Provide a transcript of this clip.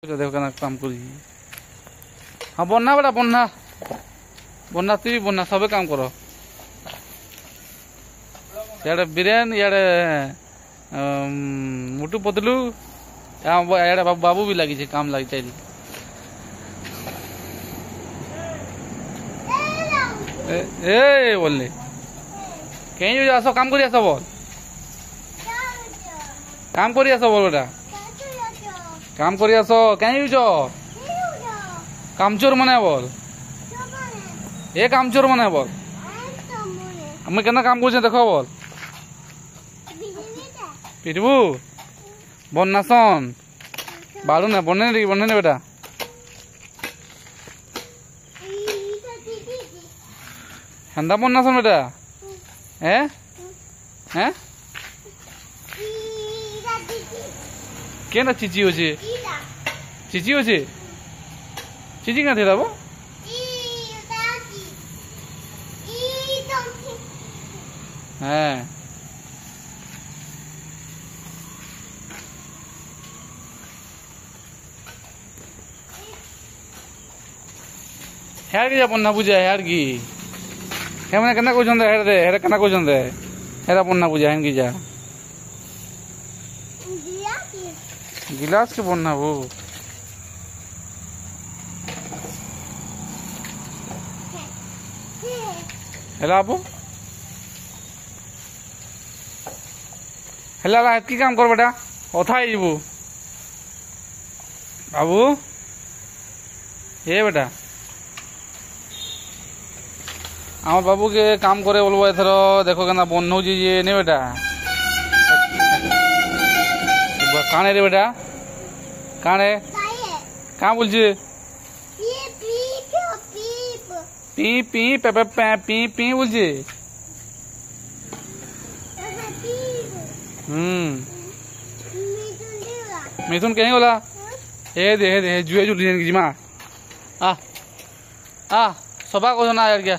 देख काम कर हाँ बन्ना बेटा बन्ना बन्ना तु बन्ना सब काम कर इे बीरेन इे मुटु पतलू इे बाबू भी लगी काम लगी चाहिए ए बोलने कहीं आस काम कर आस बोल काम कर आस बोल बेटा काम कर आस कहीं कामचोर मना बोल ए कामचोर मना बोल हमें केना काम कर देख बोल पिटबू बननासन बालू ना बने बने बेटा हेन्दा बननासन बेटा हैं हैं केना चिची होचे चिची होचे चिची क्या थे वो हैं हेर की पन्ना पूजा हेर की हे मैंने केना कोचंदे हेर दे हेर केना कोचंदे हेरा पन्ना पूजा हेन की जा गिलास के पन्ना वो हेला आपू हेला की काम कर बेटा अथा हो बाबू ये बेटा आम बाबू के काम करे बोलबो एथर देखो केना बन हो जी ने बेटा काने रे बेटा काने कहाँ बोल पी पी पे पे पे पी पी बोल मिथुन कहीं बोला हे दे जुए जुली जिमा आ सभा को ना यार क्या